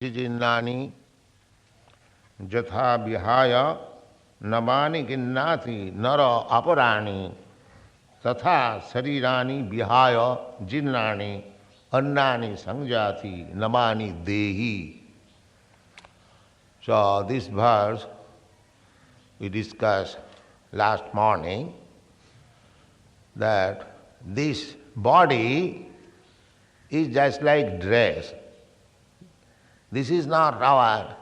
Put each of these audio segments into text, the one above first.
chijinnani jatha vihaya namani ginnati nara aparani tatha sarirani vihaya jinnani annani sanjati namani dehi. So this verse we discussed last morning, that this body is just like dress. This is not our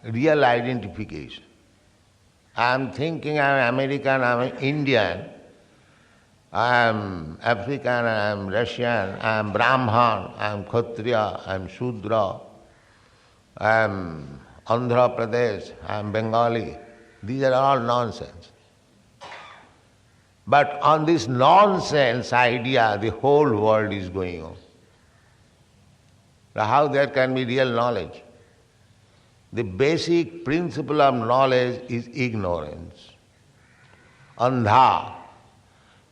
real identification. I am thinking I am American, I am Indian, I am African, I am Russian, I am Brahman, I am Kshatriya, I am Shudra, I am Andhra Pradesh, I am Bengali. These are all nonsense. But on this nonsense idea, the whole world is going on. Now how there can be real knowledge? The basic principle of knowledge is ignorance. Andha.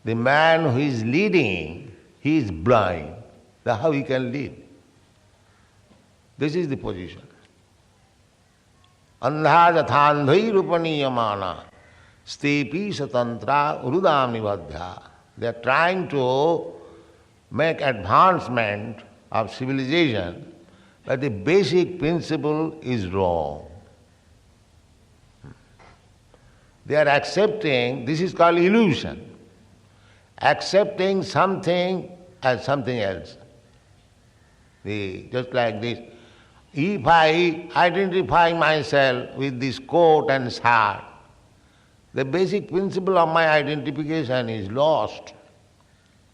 The man who is leading, he is blind. That's how he can lead. This is the position. Andha jathandhai rupaniyamana stepi satantra urudam nibadhya. They are trying to make advancement of civilization, but the basic principle is wrong. They are accepting, this is called illusion, accepting something as something else. Just like this. If I identify myself with this coat and shirt, the basic principle of my identification is lost.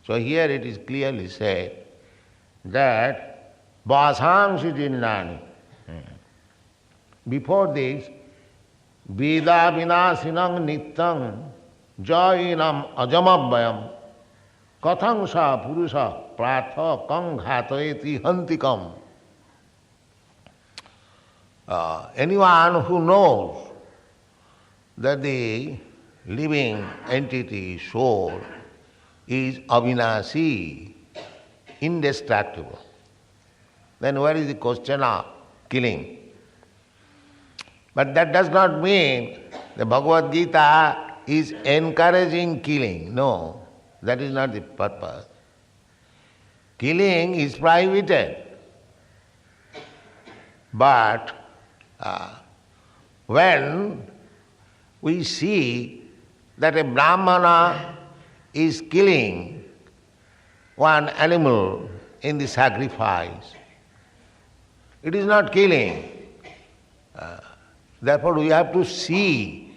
So here it is clearly said that Vashamsi Jinnani. Before this, Veda Vinasinam Nityam Jainam Ajamabhayam Kathang Sa Purusha Pratha Kang Ghatayeti Hantikam. Anyone who knows that the living entity, soul, is avinasi, indestructible, then where is the question of killing? But that does not mean the Bhagavad Gita is encouraging killing. No, that is not the purpose. Killing is prohibited. But when we see that a Brahmana is killing one animal in the sacrifice, it is not killing. Therefore we have to see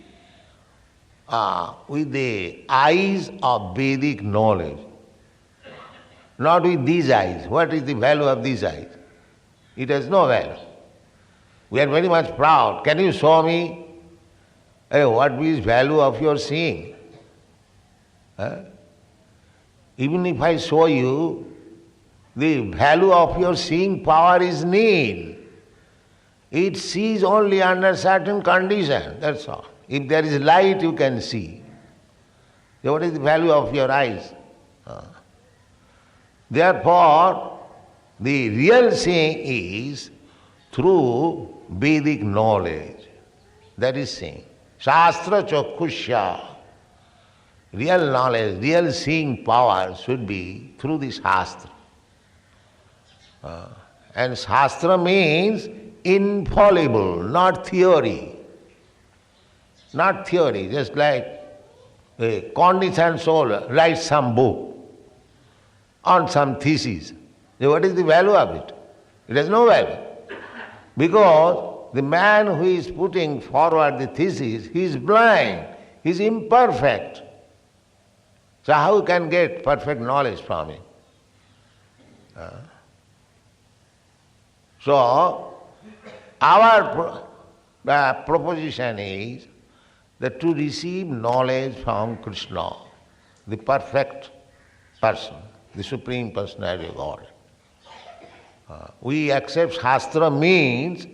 with the eyes of Vedic knowledge, not with these eyes. What is the value of these eyes? It has no value. We are very much proud. Can you show me what is value of your seeing? Even if I show you, the value of your seeing power is nil. It sees only under certain conditions, that's all. If there is light, you can see. So what is the value of your eyes? Therefore, the real seeing is through Vedic knowledge. That is seeing. Shastra Chakushya. Real knowledge, real seeing power should be through the Shastra. And Shastra means infallible, not theory. Not theory, just like a conditioned soul writes some book on some thesis. So what is the value of it? It has no value. Because the man who is putting forward the thesis, he is blind, he is imperfect. So how can get perfect knowledge from him? So our proposition is that to receive knowledge from Krishna, the perfect person, the Supreme Personality of God, we accept Shastra means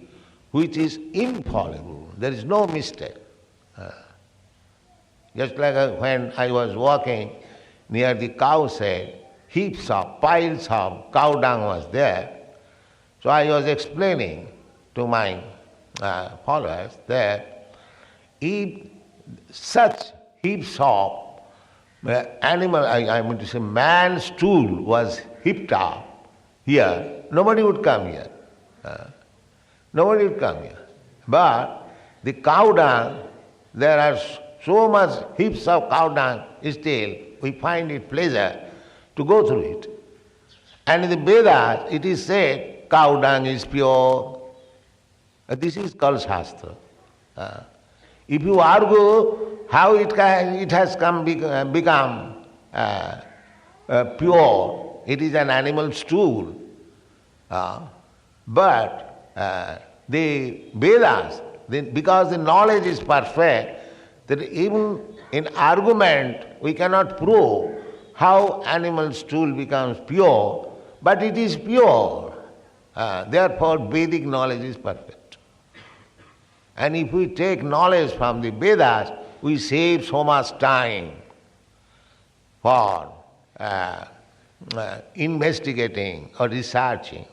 which is infallible. There is no mistake. Just like when I was walking near the cow shed, heaps of, piles of cow dung was there. So I was explaining to my followers that if such heaps of animal, I mean to say man's stool was heaped up here, nobody would come here. Nobody would come here. But the cow dung, there are so much heaps of cow dung, still we find it pleasure to go through it. And in the Vedas it is said cow dung is pure. This is called Shastra. If you argue how it has become pure, it is an animal stool. But the Vedas, because the knowledge is perfect, that even in argument we cannot prove how animal stool becomes pure, but it is pure. Therefore Vedic knowledge is perfect. And if we take knowledge from the Vedas, we save so much time for investigating or researching.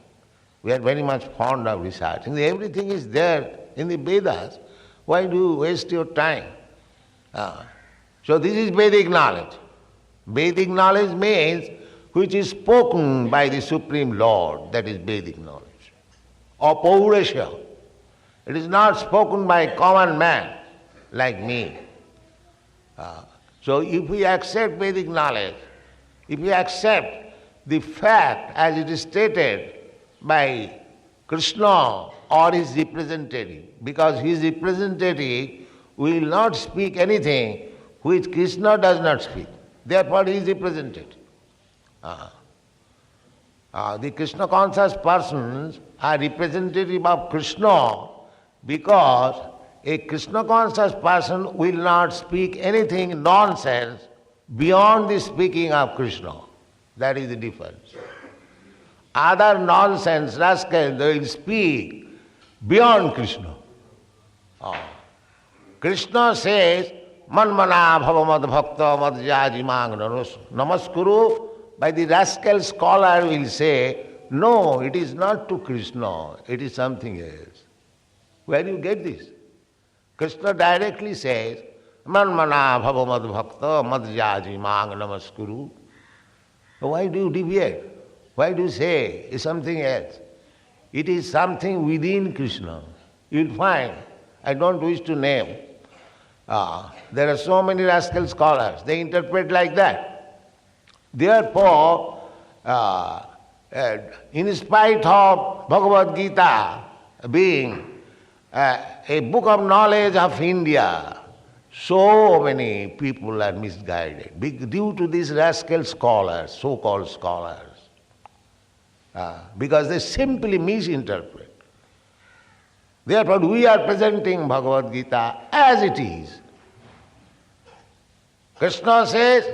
We are very much fond of researching. Everything is there in the Vedas. Why do you waste your time? So this is Vedic knowledge. Vedic knowledge means which is spoken by the Supreme Lord, that is Vedic knowledge. Or Paurasya. It is not spoken by a common man like me. So if we accept Vedic knowledge, if we accept the fact as it is stated by Krishna or his representative, because his representative will not speak anything which Krishna does not speak. Therefore he is representative. The Krishna conscious persons are representative of Krishna because a Krishna conscious person will not speak anything nonsense beyond the speaking of Krishna. That is the difference. Other nonsense rascals, they will speak beyond Krishna. Krishna says, Manmana bhavamad bhakta mad jajimang namaskuru. By the rascal scholar will say, no, it is not to Krishna, it is something else. Where do you get this? Krishna directly says, Manmana bhavamad bhakta mad jajimang namaskuru. Why do you deviate? Why do you say it's something else? It is something within Krishna. You will find, I don't wish to name, there are so many rascal scholars, they interpret like that. Therefore, in spite of Bhagavad Gita being a book of knowledge of India, so many people are misguided due to these rascal scholars, so-called scholars, because they simply misinterpret. Therefore, we are presenting Bhagavad Gita as it is. Krishna says,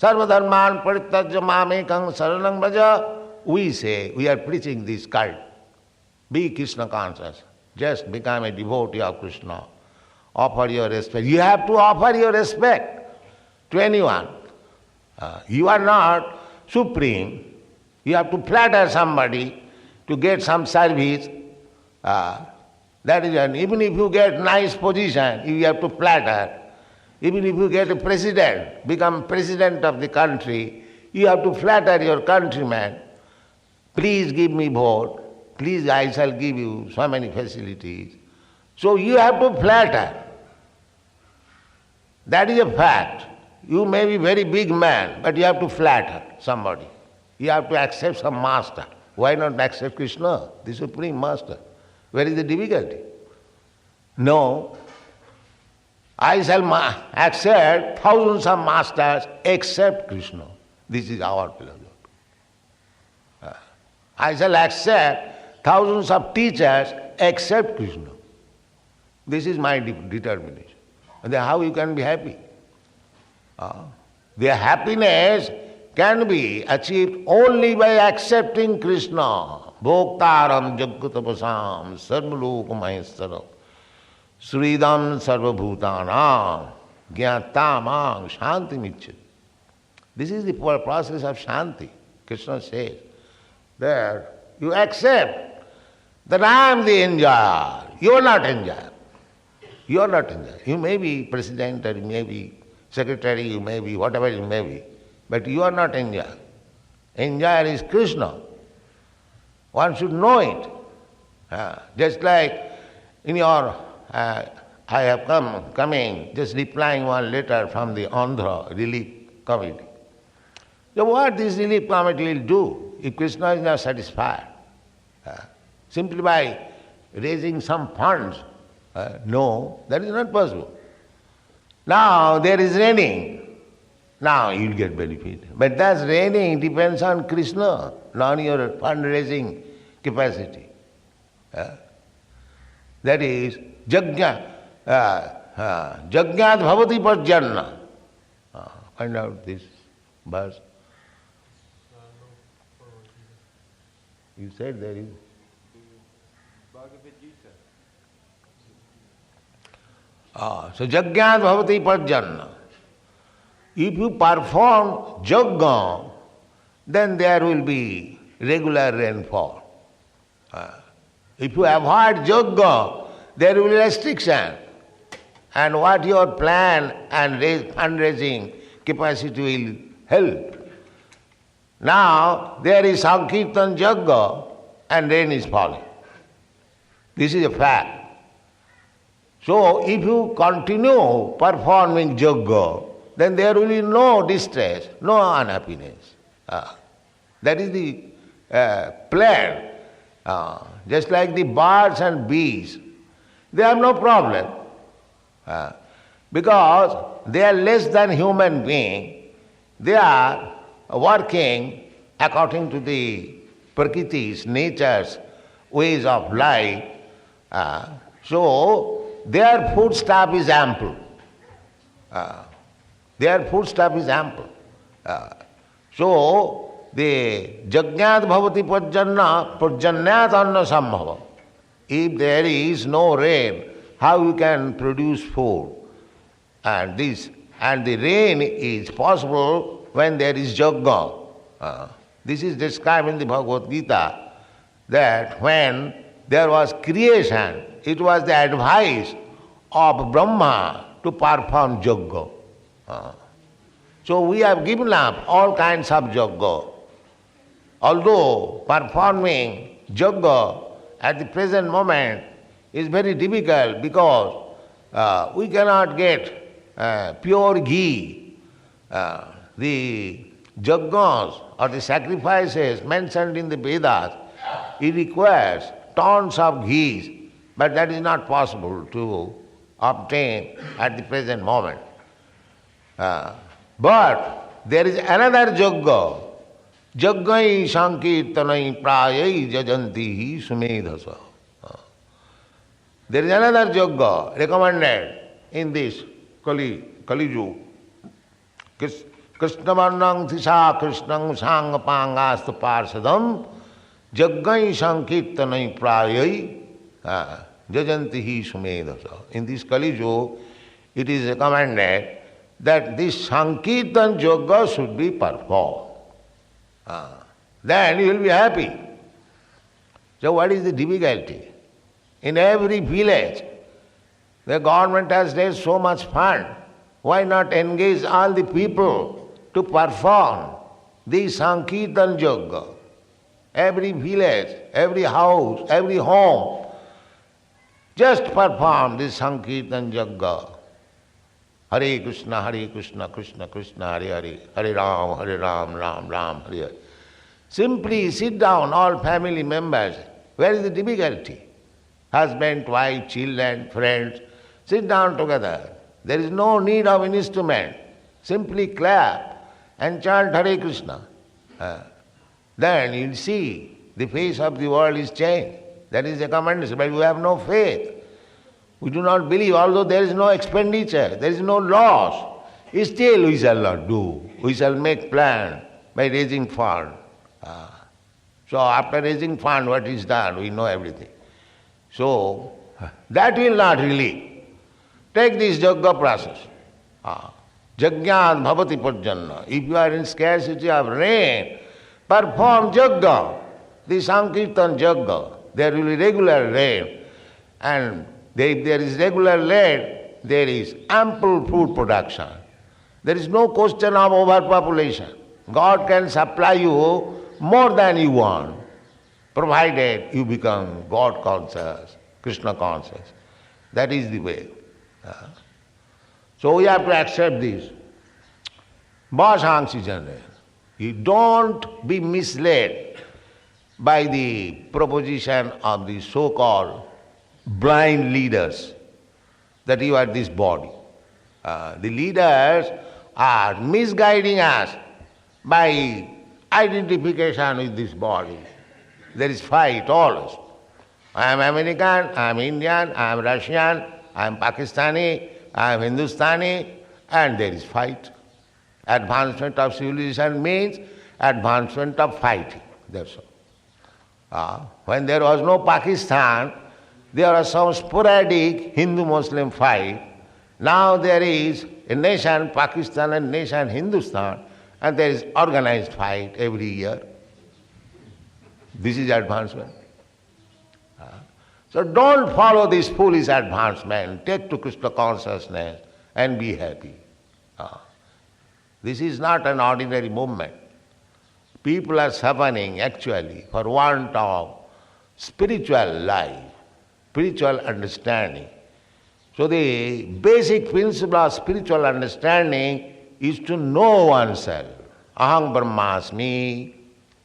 Sarva dharman parityajya mamekam saranam bhaja. We say, we are preaching this cult. Be Krishna conscious. Just become a devotee of Krishna. Offer your respect. You have to offer your respect to anyone. You are not supreme. You have to flatter somebody to get some service. That is, and even if you get nice position, you have to flatter. Even if you get a president, become president of the country, you have to flatter your countrymen. Please give me vote. Please, I shall give you so many facilities. So you have to flatter. That is a fact. You may be very big man, but you have to flatter somebody. You have to accept some master. Why not accept Krishna, the Supreme Master? Where is the difficulty? No. I shall accept thousands of masters except Krishna. This is our philosophy. I shall accept thousands of teachers except Krishna. This is my determination. And then how you can be happy? Their happiness can be achieved only by accepting Krishna. Bhoktaram jagatapasam sarvalokamaheswaram sridam sarvabhutanam jnatamang shantimicchati. This is the process of shanti. Krishna says that you accept that I am the enjoyer. You are not enjoyer. You are not enjoyer. You may be president, or you may be secretary, you may be whatever you may be, but you are not enjoyer. Enjoyer is Krishna. One should know it. Just like in your, I have coming, just replying one letter from the Andhra Relief Committee. So what this Relief Committee will do if Krishna is not satisfied? Simply by raising some funds? No, that is not possible. Now there is raining. Now you will get benefit. But that raining depends on Krishna, not on your fundraising capacity. That is Jagyat bhavati parjanna. Find out this verse. You said there is. So Jagyat bhavati parjanna. If you perform Jagga, then there will be regular rainfall. If you avoid Jagga, there will be restriction. And what your plan and fundraising capacity will help. Now, there is Sankirtan Jagga and rain is falling. This is a fact. So, if you continue performing Jagga, then there will be no distress, no unhappiness. That is the plan. Just like the birds and bees, they have no problem. Because they are less than human being. They are working according to the Prakriti's, nature's ways of life. So their foodstuff is ample. Their foodstuff is ample. So the Jagyat bhavati parjanyat anna sambhava. If there is no rain, how you can produce food? And the rain is possible when there is Jagga. This is described in the Bhagavad Gita, that when there was creation, it was the advice of Brahma to perform Jagga. So we have given up all kinds of Jagga. Although performing Jagga at the present moment is very difficult because we cannot get pure ghee. The Jaggas or the sacrifices mentioned in the Vedas, it requires tons of ghee, but that is not possible to obtain at the present moment. But there is another Jagga. Jaggai Sankirtanai Prayai Jajantihi Sumedhasa. There is another Jagga recommended in this Kali Yuga. Krishnavarnang Tisa Krishnang Sangapangastu Parsadam Jaggai Sankirtanai Prayai Jajantihi Sumedhasa. In this Kali Yuga, it is recommended that this Sankirtan Jagga should be performed. Then you will be happy. So what is the difficulty? In every village, the government has raised so much fund. Why not engage all the people to perform the Sankirtan Jagga? Every village, every house, every home, just perform this Sankirtan Jagga. Hare Krishna, Krishna Krishna, Hare Hare, Hare Ram, Ram Ram, Hare Hare. Simply sit down, all family members. Where is the difficulty? Husband, wife, children, friends, sit down together. There is no need of an instrument. Simply clap and chant Hare Krishna. Then you'll see the face of the world is changed. That is the commendation, but we have no faith. We do not believe, although there is no expenditure, there is no loss. Still we shall not do. We shall make plan by raising fund. So after raising fund, what is done? We know everything. So that will not relieve. Take this Jagga process. Jagyat bhavati parjanna. If you are in scarcity of rain, perform Jagga, the Sankirtan Jagga. there will be regular rain. And if there is regular rain, there is ample food production. There is no question of overpopulation. God can supply you more than you want, provided you become God conscious, Krishna conscious. That is the way. So we have to accept this. Bhāṣāṅ Sijanre. You don't be misled by the proposition of the so-called blind leaders that you are this body. The leaders are misguiding us by identification with this body. There is fight always. I am American, I am Indian, I am Russian, I am Pakistani, I am Hindustani, and there is fight. Advancement of civilization means advancement of fighting. That's all. When there was no Pakistan, there was some sporadic Hindu-Muslim fight. Now there is a nation, Pakistan, and nation, Hindustan, and there is organized fight every year. This is advancement. So don't follow this foolish advancement. Take to Krishna consciousness and be happy. This is not an ordinary movement. People are suffering actually for want of spiritual life, spiritual understanding. So the basic principle of spiritual understanding is to know oneself. Aham brahmasmi.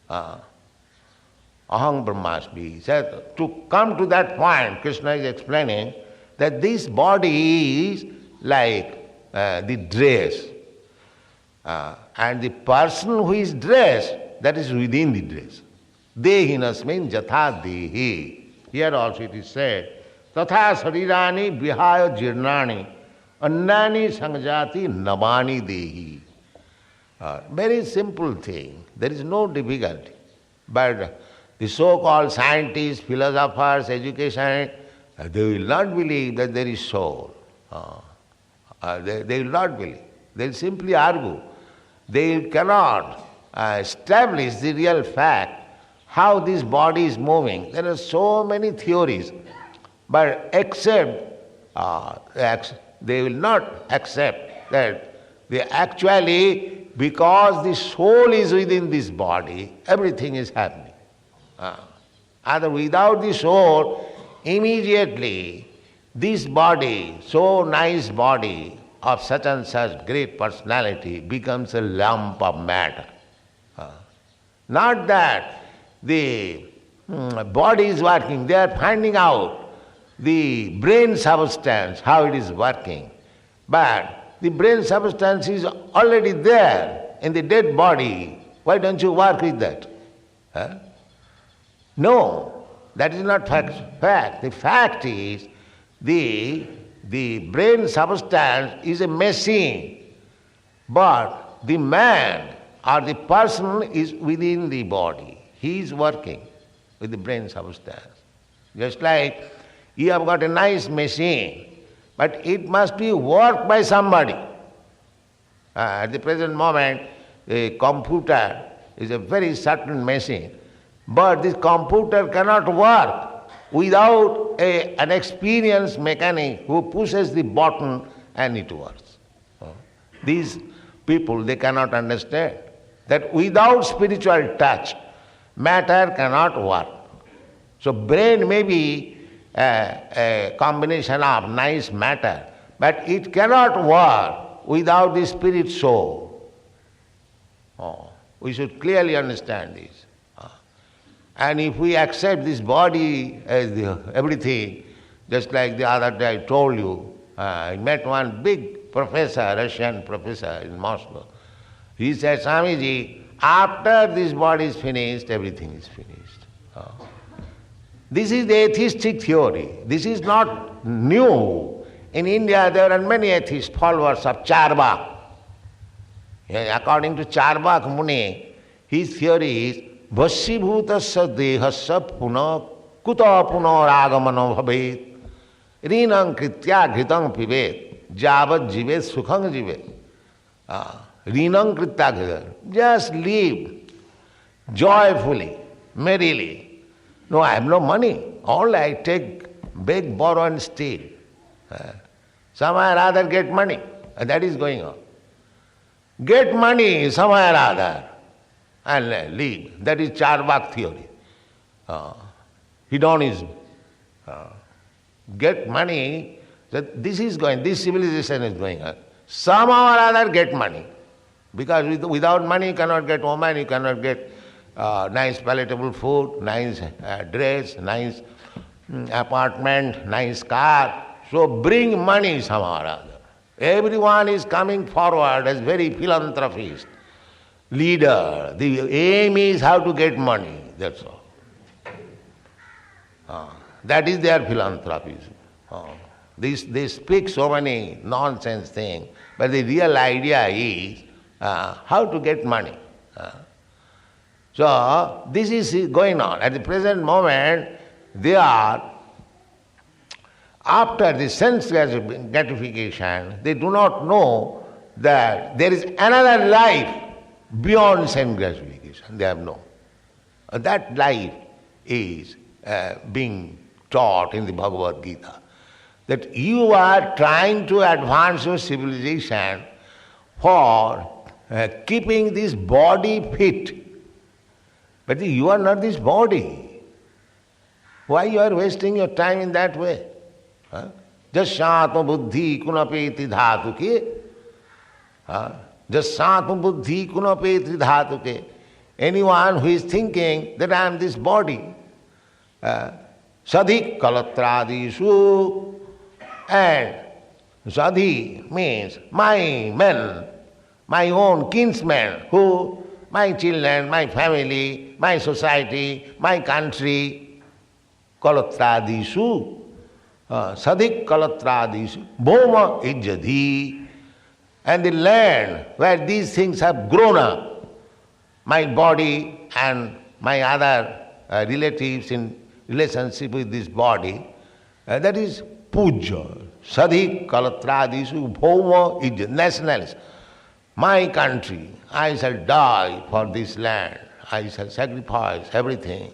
Aham brahmasmi. So to come to that point, Krishna is explaining that this body is like the dress. And the person who is dressed, that is within the dress. Dehinas means jatha dehi. Here also it is said, tatha sarirani vihaya jirnani annani sangjati namani dehi. Very simple thing. There is no difficulty. But the so-called scientists, philosophers, education, they will not believe that there is soul. They will not believe. They will simply argue. They cannot establish the real fact how this body is moving. There are so many theories, but they will not accept that actually, because the soul is within this body, everything is happening. Other without the soul, immediately this body, so nice body, of such and such great personality becomes a lump of matter. Not that the body is working, they are finding out the brain substance, how it is working. But the brain substance is already there in the dead body. Why don't you work with that? No, that is not fact. The fact is the brain substance is a machine, but the man or the person is within the body. He is working with the brain substance. Just like you have got a nice machine, but it must be worked by somebody. At the present moment, a computer is a very certain machine, but this computer cannot work without an experienced mechanic who pushes the button and it works. These people, they cannot understand that without spiritual touch, matter cannot work. So brain may be a combination of nice matter, but it cannot work without the spirit soul. We should clearly understand this. And if we accept this body as everything, just like the other day I told you, I met one big professor, Russian professor in Moscow. He said, Swamiji, after this body is finished, everything is finished. This is the atheistic theory. This is not new. In India, there are many atheist followers of Charvak. According to Charvak Muni, his theory is Vasibhutasya dehasya puna kuta punarāgamano bhavet rinam kritya ghritam pivet javat jivet sukham jivet. Rinam kritya ghritam. Just live joyfully, merrily. No, I have no money. Only I take, beg, borrow and steal. Somehow or other get money. That is going on. Get money somewhere or other and leave. That is Charvak theory. Hedonism. Get money. This civilization is going on. Somehow or other get money. Because without money you cannot get woman, you cannot get nice palatable food, nice dress, nice apartment, nice car. So bring money somehow or other. Everyone is coming forward as very philanthropist, leader. The aim is how to get money, that's all. That is their philanthropy. They speak so many nonsense things, but the real idea is how to get money. So this is going on. At the present moment, they are, after the sense gratification, they do not know that there is another life beyond sense gratification. They have no. That life is being taught in the Bhagavad Gita. That you are trying to advance your civilization for keeping this body fit. But you are not this body. Why you are wasting your time in that way? Jasatma buddhi kunapeti dhatuke. Jasatma buddhi kunapeti dhatuke. Anyone who is thinking that I am this body, sadhi kalatradisu, and sadhi means my men, my own kinsmen, who, my children, my family, my society, my country, kalatradisu, sadhik kalatradisu, bhoma ijjadhi, and the land where these things have grown up, my body and my other relatives in relationship with this body, that is puja, sadhik kalatradisu, bhoma ijjadhi, nationalist. My country, I shall die for this land, I shall sacrifice everything.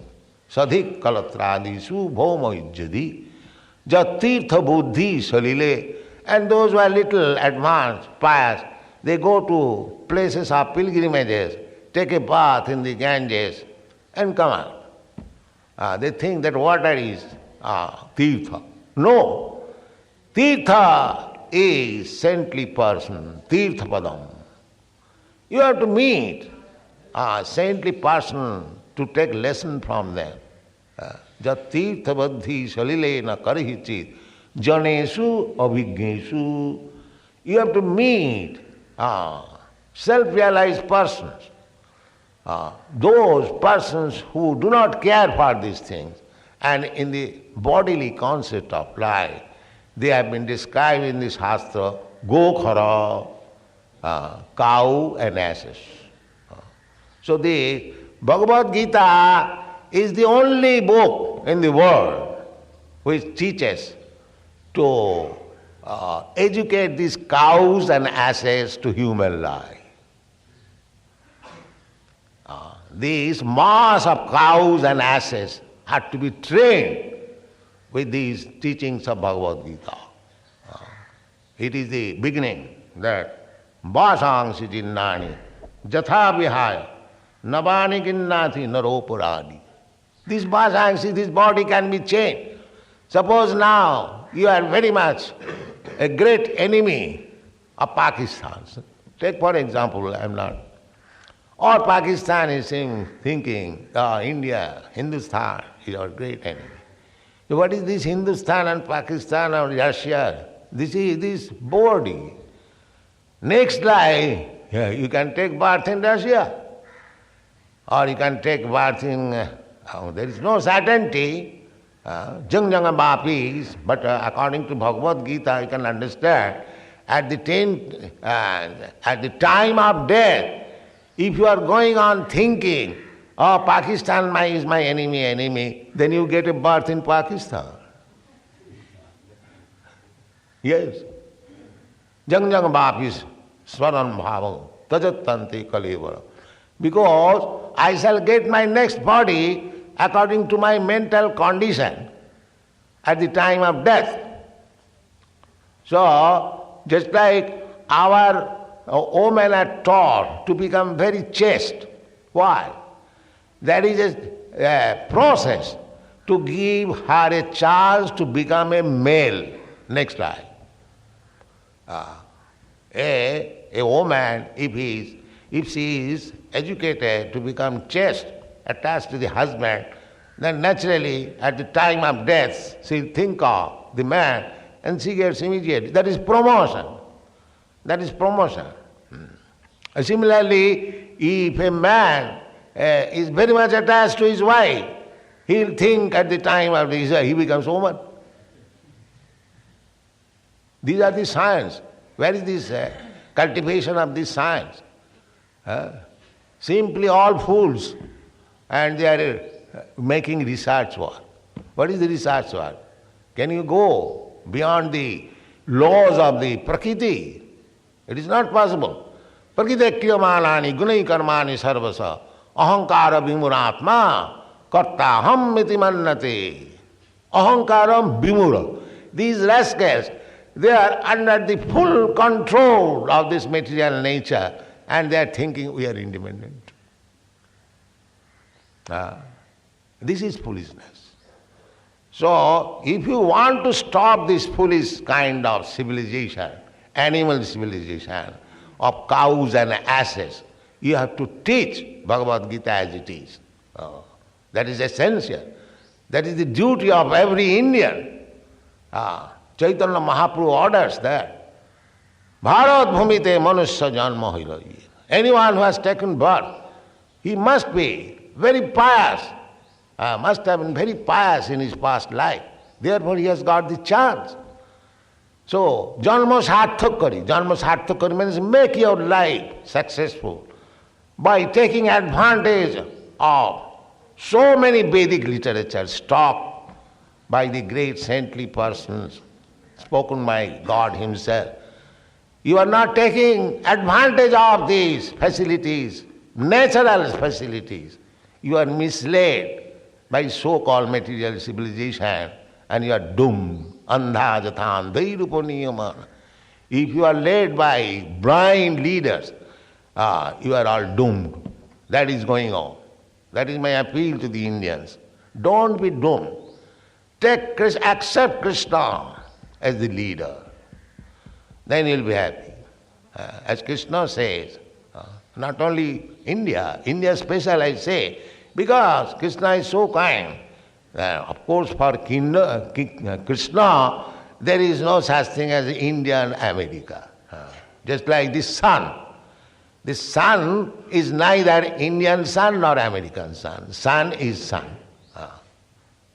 Sadhik kalatradisu bhoma ijjadi, jatirtha buddhi salile. And those who are little advanced, pious, they go to places of pilgrimages, take a bath in the Ganges and come out. They think that water is tirtha. No, tirtha is saintly person, tirtha padam. You have to meet a saintly person to take lesson from them. Jatirtha buddhi salile na karihichit janesu abhignesu. You have to meet self-realized persons. Those persons who do not care for these things, and in the bodily concept of life, they have been described in this Shastra, Gokhara, cow and asses. So the Bhagavad Gita is the only book in the world which teaches to educate these cows and asses to human life. These mass of cows and asses had to be trained with these teachings of Bhagavad Gita. It is the beginning that Vasangsi jinnani jatha vihaya navani ginnati naropuradi. This vasangsi, this body can be changed. Suppose now you are very much a great enemy of Pakistan. Take for example, I am not. Or Pakistan is thinking, India, Hindustan is our great enemy. So what is this Hindustan and Pakistan or Russia? This is this body. Next life, you can take birth in Russia, or you can take birth in, there is no certainty, jang bapis, but according to Bhagavad Gita, you can understand, at the time of death, if you are going on thinking, oh, Pakistan is my enemy, then you get a birth in Pakistan. Yes. Jang bapis swaran bhavang tajattanti kalevara. Because I shall get my next body according to my mental condition at the time of death. So, just like our women are taught to become very chaste. Why? That is a process to give her a chance to become a male next time. A woman, if she is educated to become chaste, attached to the husband, then naturally at the time of death she'll think of the man and she gets immediate. That is promotion. That is promotion. Similarly, if a man is very much attached to his wife, he'll think at the time of his he becomes woman. These are the signs. Where is this cultivation of this science? Simply all fools, and they are making research work. What is the research work? Can you go beyond the laws of the Prakriti? It is not possible. Prakriti kriyamanani gunai karmani sarvasa ahankara vimuratma karta ham iti mannate. Ahankaram vimura. These rascals, they are under the full control of this material nature and they are thinking we are independent. This is foolishness. So, if you want to stop this foolish kind of civilization, animal civilization, of cows and asses, you have to teach Bhagavad Gita as it is. That is essential. That is the duty of every Indian. Chaitanya Mahaprabhu orders that. Bharat bhumite manusya janma hirayi. Anyone who has taken birth, he must be very pious, must have been very pious in his past life. Therefore he has got the chance. So, janma sarthakari. Janma sarthakari means make your life successful by taking advantage of so many Vedic literature stocked by the great saintly persons, spoken by God himself. You are not taking advantage of these facilities, natural facilities. You are misled by so-called material civilization and you are doomed. Andha jathan dairupaniyamana. If you are led by blind leaders, you are all doomed. That is going on. That is my appeal to the Indians. Don't be doomed. Accept Krishna as the leader. Then you'll be happy. As Krishna says, not only India special I say, because Krishna is so kind. Of course for Krishna, there is no such thing as India and America. Just like the sun. The sun is neither Indian sun nor American sun. Sun is sun.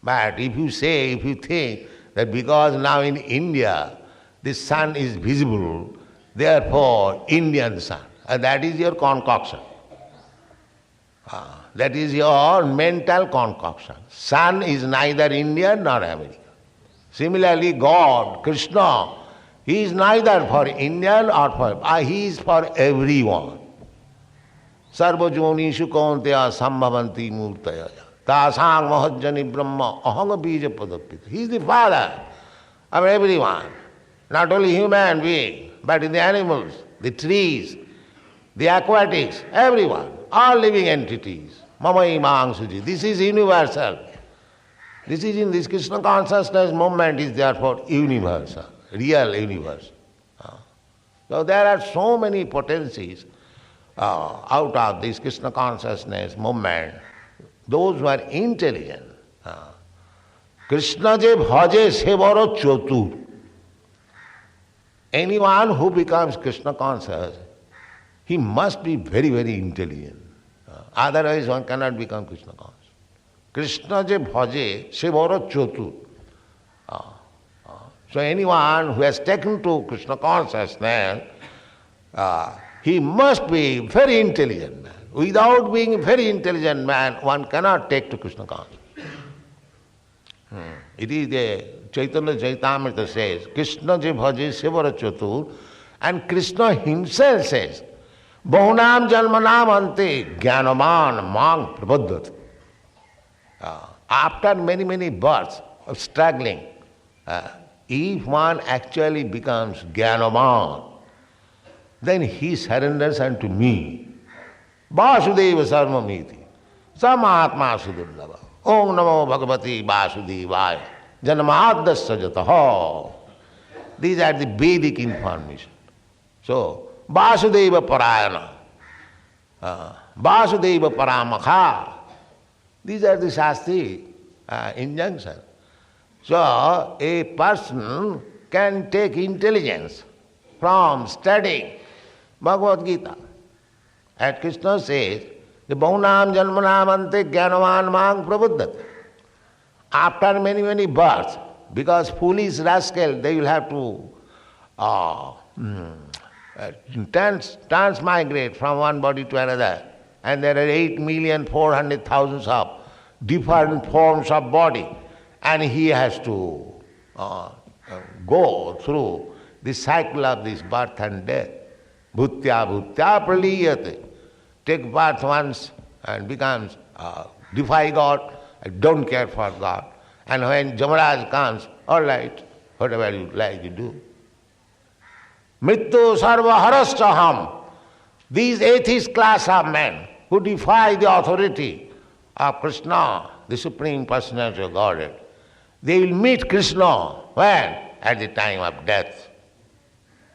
But if you think that because now in India the sun is visible, therefore Indian sun, that is your concoction. That is your mental concoction. Sun is neither Indian nor American. Similarly, God, Krishna, he is neither for Indian or for, he is for everyone. Sarva jonishu kaunteya sambhavanti murtaya tasang mahajjani brahma ahanga bija padapita. He is the father of everyone, not only human being, but in the animals, the trees, the aquatics, everyone, all living entities. Mama imang suji. This is universal. This is in this Krishna consciousness movement is therefore universal, real universe. So there are so many potencies out of this Krishna consciousness movement. Those who are intelligent. Krishna je bhaje se baro chotur. Anyone who becomes Krishna conscious, he must be very, very intelligent. Otherwise one cannot become Krishna conscious. Krishna je bhaje se baro chotur. So anyone who has taken to Krishna consciousness, he must be very intelligent man. Without being a very intelligent man, one cannot take to Krishna consciousness. It is the Chaitanya Chaitamrita says, Krishna je bhaje se baro chotur, and Krishna himself says, Bahunam janmanam ante jnanaman mang prabodhat. After many, many births of struggling, if one actually becomes Jnanavan, then he surrenders unto me. Vasudeva sarvamiti, samatma sudurlava, om namo bhagavati vasudevaya, janmadasya jataha. These are the Vedic information. So, Vasudeva parayana, Vasudeva paramakha, these are the Shastri injunctions. So, a person can take intelligence from studying Bhagavad Gita. As Krishna says, the Bhaunam Janmanam Ante Jnanavan Mang Prabuddhat. After many, many births, because foolish rascal, they will have to transmigrate from one body to another. And there are 8,400,000 of different forms of body. And he has to go through the cycle of this birth and death. Bhutya bhutya praliyate. Take birth once and becomes, defy God, I don't care for God. And when Jamaraj comes, all right, whatever you like you do. Mrityu sarva haraschaham. These atheist class of men who defy the authority of Krishna, the Supreme Personality of Godhead, they will meet Krishna when? At the time of death.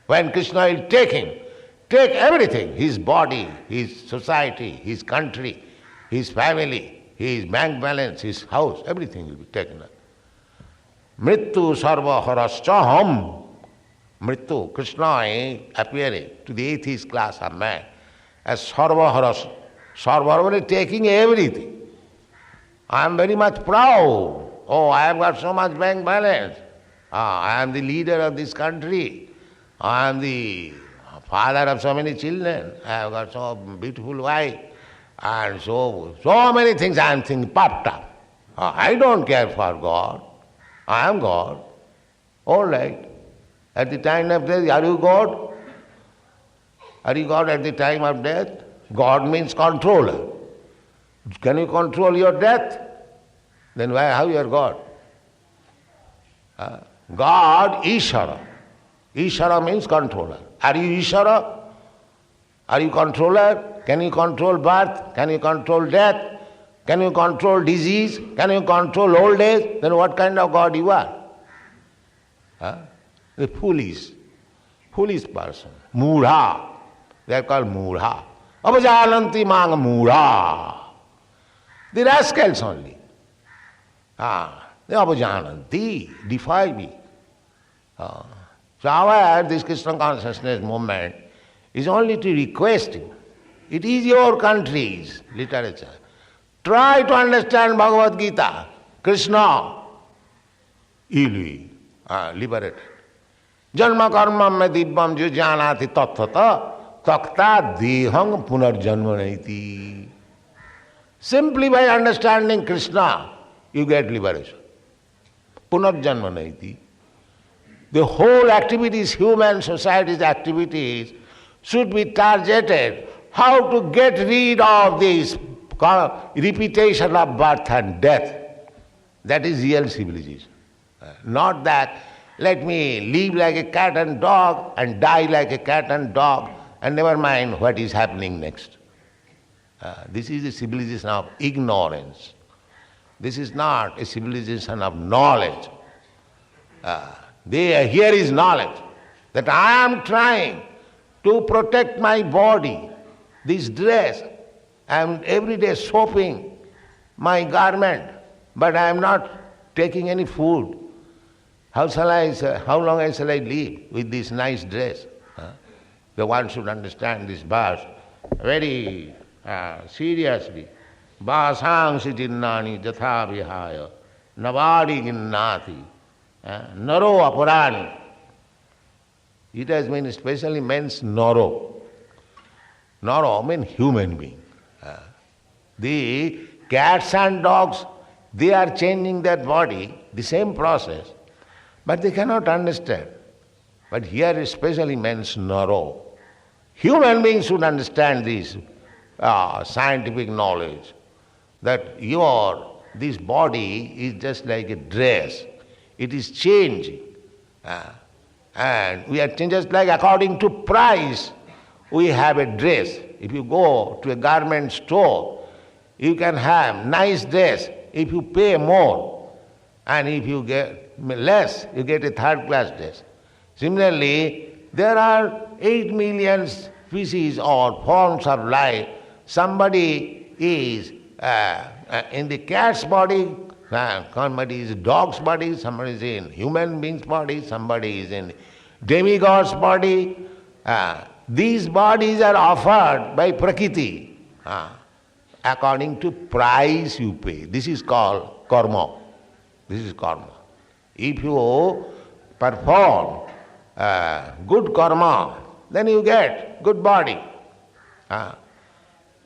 When Krishna will take everything, his body, his society, his country, his family, his bank balance, his house, everything will be taken up. Mrityu sarva haraschaham. Mrityu, Krishna is appearing to the atheist class of man as sarva haraschaham. Sarva, taking everything. I am very much proud. Oh, I have got so much bank balance. I am the leader of this country. I am the father of so many children. I have got so beautiful wife. And so many things I am thinking, popped up. I don't care for God. I am God. All right. At the time of death, are you God? Are you God at the time of death? God means controller. Can you control your death? Then how you are God? God, Ishara. Ishara means controller. Are you Ishara? Are you controller? Can you control birth? Can you control death? Can you control disease? Can you control old age? Then what kind of God you are? The foolish person. Mudha. They are called Mudha. Avajananti mang Mudha. The rascals only. They avajananti, defy me. So however, this Krishna consciousness movement is only to request you. It is your country's literature. Try to understand Bhagavad Gita. Krishna, he'll be liberated. Janma karma me dibbam jo janati tatthata takta deham punarjanma naiti. Simply by understanding Krishna, you get liberation. Punarjanma naiti. The whole activities, human society's activities, should be targeted how to get rid of this repetition of birth and death. That is real civilization. Not that let me live like a cat and dog and die like a cat and dog and never mind what is happening next. This is a civilization of ignorance. This is not a civilization of knowledge. Here is knowledge that I am trying to protect my body, this dress. I am every day soaping my garment, but I am not taking any food. How long shall I live with this nice dress? The one should understand this verse very seriously. Vasang sijinnani jatha vihaya navadi ginnati naro apurani. It has been especially means naro. Naro means human being. The cats and dogs, they are changing their body, the same process, but they cannot understand. But here especially means naro. Human beings should understand this scientific knowledge, that your this body is just like a dress. It is changing. And we are just like according to price, we have a dress. If you go to a garment store, you can have nice dress if you pay more. And if you get less, you get a third class dress. Similarly, there are 8 million species or forms of life. Somebody is in the cat's body, somebody is dog's body, somebody is in human being's body, somebody is in demigod's body. These bodies are offered by Prakriti according to price you pay. This is called karma. This is karma. If you perform good karma, then you get good body.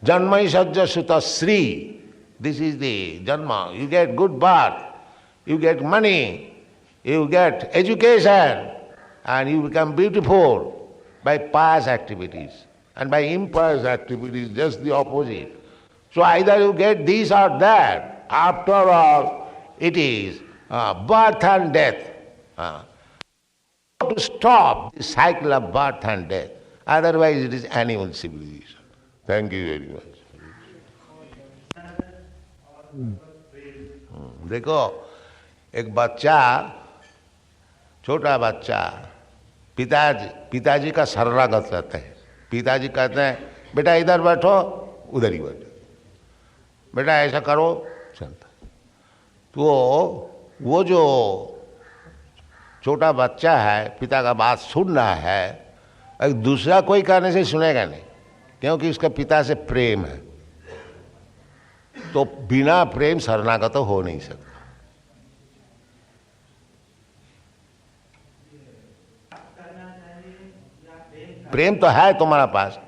Janmai sajja sutta sri. This is the janma. You get good birth, you get money, you get education, and you become beautiful by pious activities. And by impious activities, just the opposite. So either you get this or that. After all, it is birth and death. To stop the cycle of birth and death. Otherwise it is animal civilization. Thank you very much. देखो एक बच्चा, छोटा बच्चा, पिताजी का शरणागत रहते हैं. पिताजी कहते हैं बेटा इधर बैठो, उधर ही बैठो, बेटा ऐसा करो, चलता. तो वो जो छोटा बच्चा है, पिता का बात सुन रहा है, एक दूसरा कोई कहने से सुनेगा नहीं, क्योंकि उसका पिता से प्रेम है. तो बिना प्रेम शरणागत हो नहीं सकता. प्रेम तो है तुम्हारा पास,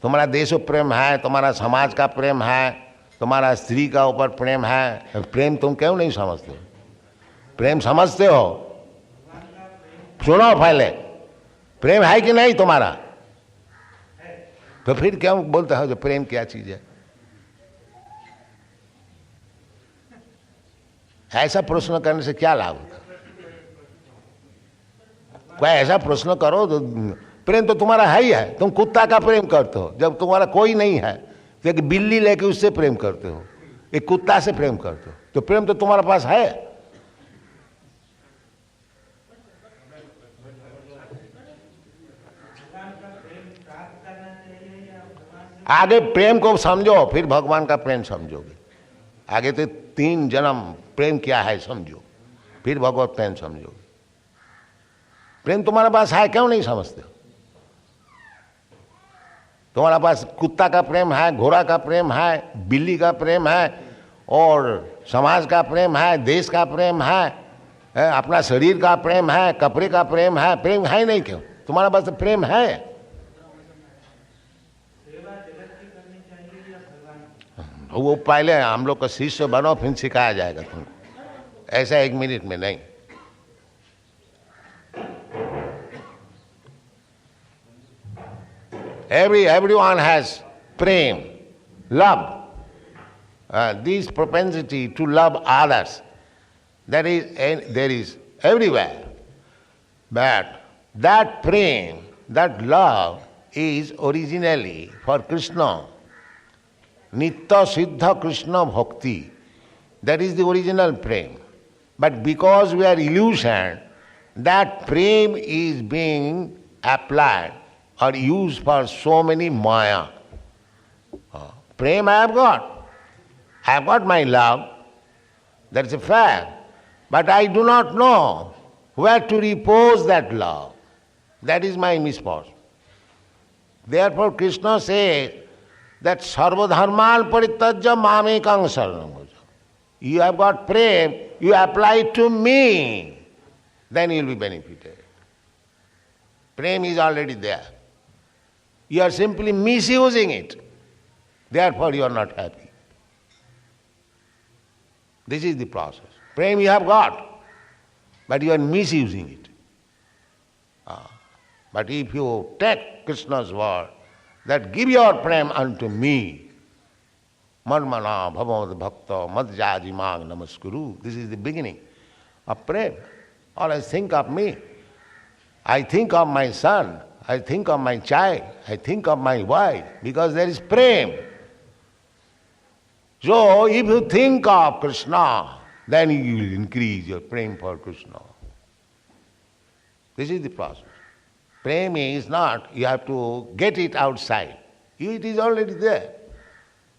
तुम्हारा देश प्रेम है, तुम्हारा समाज का प्रेम है, तुम्हारा स्त्री का ऊपर प्रेम है. प्रेम तुम क्यों नहीं समझते हो? प्रेम समझते हो? सुनो पहले, प्रेम है कि नहीं तुम्हारा? तो फिर क्यों बोलते हो जो प्रेम क्या चीज है? ऐसा प्रश्न करने से क्या लाभ होता? कोई ऐसा प्रश्न करो तो प्रेम तो तुम्हारा है ही है. तुम कुत्ता का प्रेम करते हो, जब तुम्हारा कोई नहीं है तो एक बिल्ली लेके उससे प्रेम करते हो, एक कुत्ता से प्रेम करते हो, तो प्रेम तो तुम्हारे पास है. आगे प्रेम को समझो, फिर भगवान का प्रेम समझोगे. आगे तो 3 जन्म प्रेम क्या है समझो, फिर भगवत प्रेम समझोगे. प्रेम तुम्हारे पास है, क्यों नहीं समझते हो? तुम्हारे पास कुत्ता का प्रेम है, घोड़ा का प्रेम है, बिल्ली का प्रेम है, और समाज का प्रेम है, देश का प्रेम है, अपना शरीर का प्रेम है, कपड़े का प्रेम है. प्रेम है नहीं क्यों? तुम्हारे पास तो प्रेम है. वो पहले हम लोग का शिष्य बनो, फिर सिखाया जाएगा तुमको. ऐसा 1 मिनट में नहीं. Everyone has prem, love. This propensity to love others, there is everywhere. But that prem, that love is originally for Krishna. Nitya Siddha Krishna Bhakti. That is the original prem. But because we are illusioned, that prem is being applied or used for so many maya. Prem I have got. I have got my love. That is a fact. But I do not know where to repose that love. That is my misfortune. Therefore Krishna says that sarva dharman parityajya mamekang saranam bhaja. You have got prem, you apply it to me, then you will be benefited. Prem is already there. You are simply misusing it. Therefore you are not happy. This is the process. Prem you have got, but you are misusing it. But if you take Krishna's word, that give your prem unto me, Marmana bhavamad bhakta madhyaji mag namaskuru. This is the beginning of prema. Always think of me. I think of my son, I think of my child, I think of my wife, because there is prema. So if you think of Krishna, then you will increase your prema for Krishna. This is the process. Prema is not, you have to get it outside. It is already there.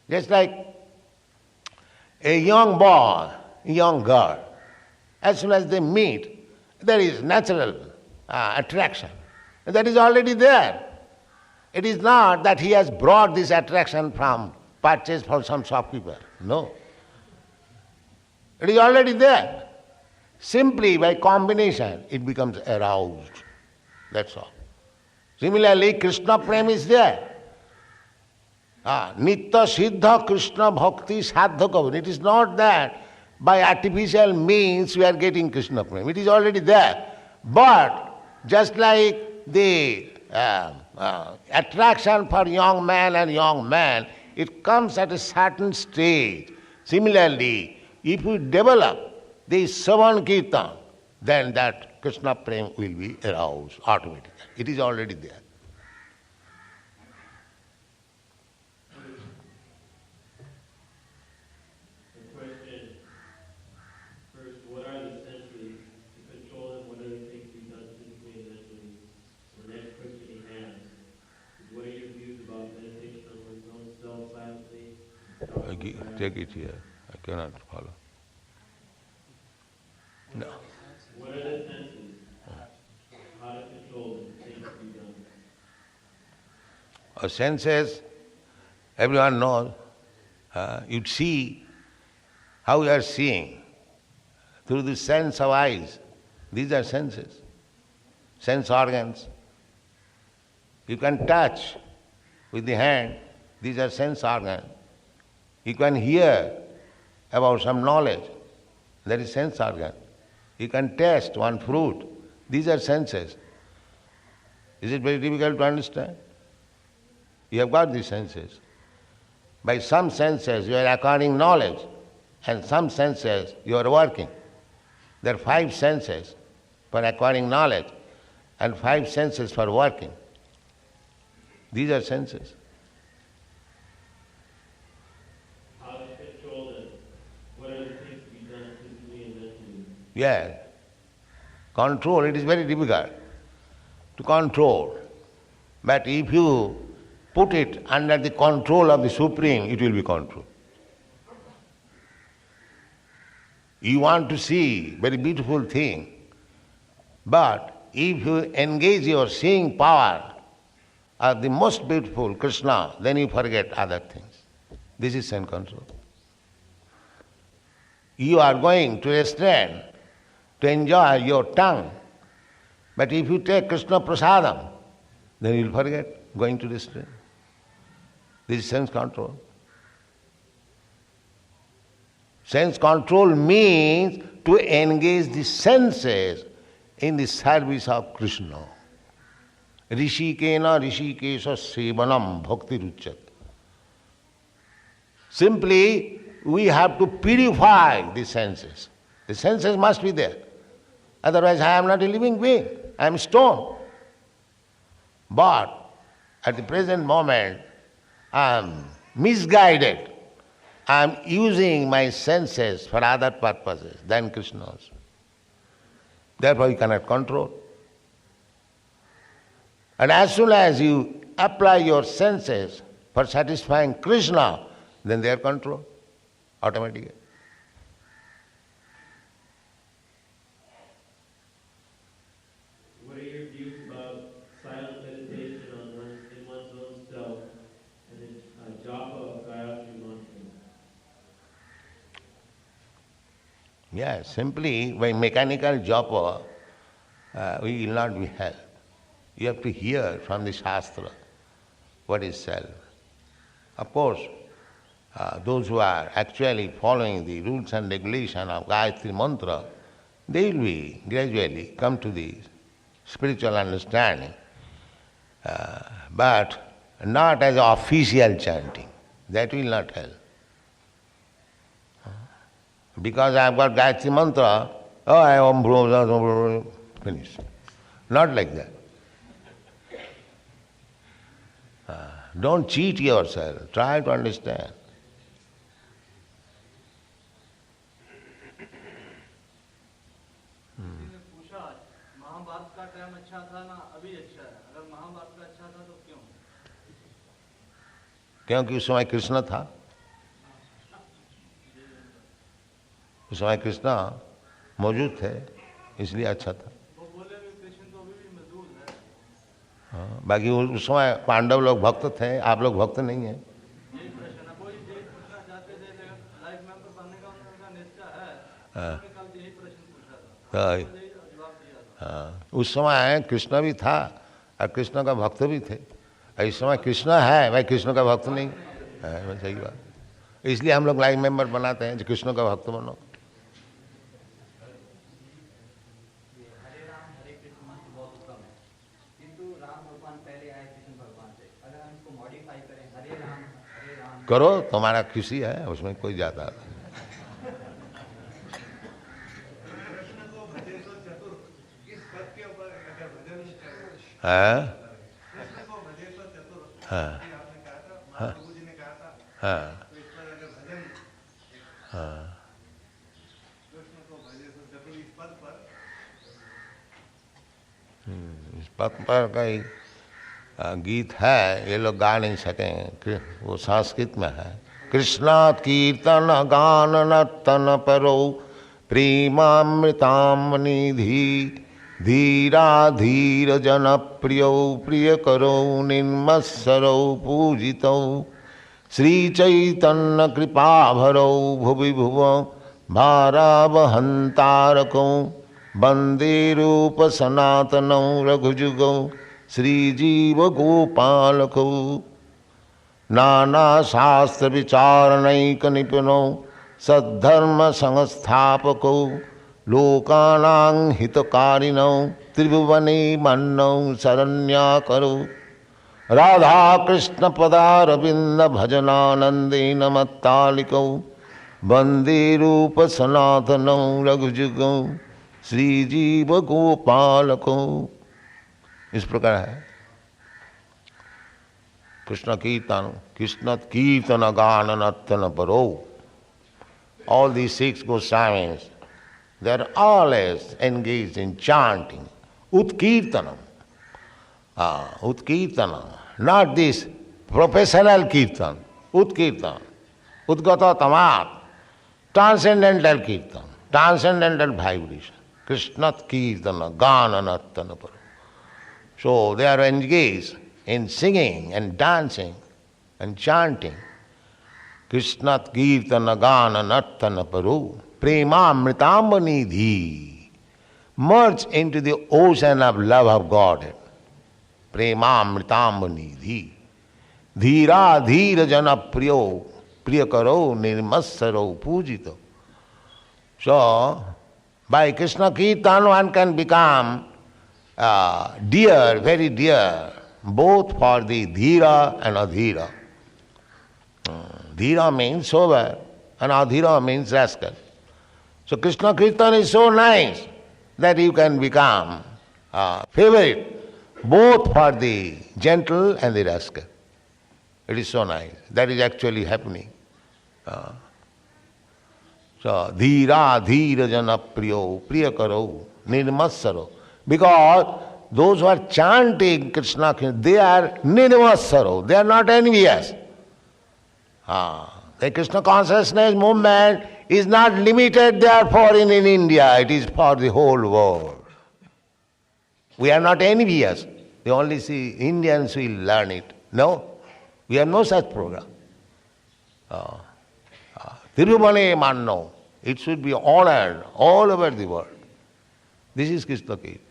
Just like a young boy, a young girl, as soon as they meet, there is natural attraction. That is already there. It is not that he has brought this attraction from purchase for some shopkeeper. No. It is already there. Simply by combination, it becomes aroused. That's all. Similarly, Krishna prema is there. Nitya siddha Krishna bhakti sadha kavan. It is not that by artificial means we are getting Krishna prema. It is already there. But just like the attraction for young man and young man, it comes at a certain stage. Similarly, if we develop the kṛṣṇa-kīrtana, then that Krishna prema will be aroused automatically. It is already there. The question, first, what are the senses to control them? What are the things to be done physically and mentally? The next question he has is, what are your views about meditation on one's own self silently? Take it here. I cannot follow. No. What are the senses? How to control them? Things to be done. Our senses, everyone knows. You see how you are seeing through the sense of eyes. These are senses, sense organs. You can touch with the hand. These are sense organs. You can hear about some knowledge. That is sense organ. You can taste one fruit. These are senses. Is it very difficult to understand? You have got these senses. By some senses you are acquiring knowledge, and some senses you are working. There are 5 senses for acquiring knowledge and 5 senses for working. These are senses. How to control them? What are the things to be done physically and mentally? Yes. Control, it is very difficult to control. But if you put it under the control of the Supreme, it will be controlled. You want to see very beautiful thing, but if you engage your seeing power of the most beautiful Krishna, then you forget other things. This is sense control. You are going to a restaurant to enjoy your tongue, but if you take Krishna prasadam, then you will forget going to the restaurant. This is sense control. Sense control means to engage the senses in the service of Krishna. Rishikena rishikesha sevanam bhakti ruchyat. Simply, we have to purify the senses. The senses must be there. Otherwise, I am not a living being. I am stone. But at the present moment, I am misguided. I am using my senses for other purposes than Krishna's. Therefore, you cannot control. And as soon as you apply your senses for satisfying Krishna, then they are controlled automatically. What are your views about silent meditation in one's own self and then japa of Gayatri mantra? Yes, simply by mechanical japa, we will not be helped. You have to hear from the Shastra what is self. Of course, those who are actually following the rules and regulation of Gayatri mantra, they will be gradually come to the spiritual understanding, but not as official chanting. That will not help. because I've got Gayatri Mantra, oh, I am finished. Not like that. Don't cheat yourself. Try to understand. क्योंकि उस समय कृष्ण था, उस समय कृष्ण मौजूद थे, इसलिए अच्छा था। हाँ, बाकी उस समय पांडव लोग भक्त थे, आप लोग भक्त नहीं हैं। हाँ, उस समय कृष्ण भी था और कृष्ण का भक्त भी थे। इस समय कृष्ण है, भाई कृष्ण का भक्त नहीं है, सही बात। इसलिए हम लोग लाइफ मेंबर बनाते हैं, जो कृष्ण का भक्त बनो। करो, तुम्हारा खुशी है, उसमें कोई जाता है। हाँ हाँ हाँ हाँ हाँ, इस पद पर कई गीत है, ये लोग गा नहीं सके, वो संस्कृत में है। कृष्णा-कीर्तन गान नर्तन परो प्रेमामृताम निधि धीरा धीर जन प्रियो प्रिय करो निर्मत्सरो पूजितो श्री चैतन्य कृपा भरो भुवि भुव भारावहंतारको वंदे रूप सनातनौ रघुजुगौ श्रीजीव गोपालको नाना शास्त्र विचारणैक निपुणौ सद्धर्म संस्थापको लोकानां हितकारिणौ त्रिभुवने मन्नौ शरण्याकरो राधा कृष्ण पदारविंद भजनानंदेन मत्तालिकौ वंदे रूप सनातनौ रघुजुगौ श्रीजीव गोपालको। इस प्रकार है कृष्ण कीर्तन, कृष्ण कीर्तन गान नर्तन परो। All these six Goswamis, they are always engaged in chanting. Utkirtanam. Utkirtanam. Not this professional kirtan. Utkirtanam. Udgata tamat. Transcendental kirtan. Transcendental vibration. Krishna Kirtana, Gana Nartana Paro. So they are engaged in singing and dancing and chanting. Krishna Kirtana Gana Nartana Paro Premamritam Nidhi. Merge into the ocean of love of God. Premamritam Nidhi. Dhira dhira jana priyo priyakaro nirmassaro pujito. So, by Krishna Kirtan one can become dear, very dear, both for the dhira and adhira. Dhira means sober and adhira means rascal. So Krishna Kirtan is so nice that you can become favorite both for the gentle and the rascal. It is so nice. That is actually happening. So dhira dhira jana priyo priyakaro nirmassaro. Because those who are chanting Krishna Kirtan, they are nirmassaro. They are not envious. The Krishna consciousness movement is not limited therefore in India, it is for the whole world. We are not envious. We only see Indians will learn it. No, we have no such program. Tirumane Manno, it should be honored all over the world. This is Krishna Kirtan.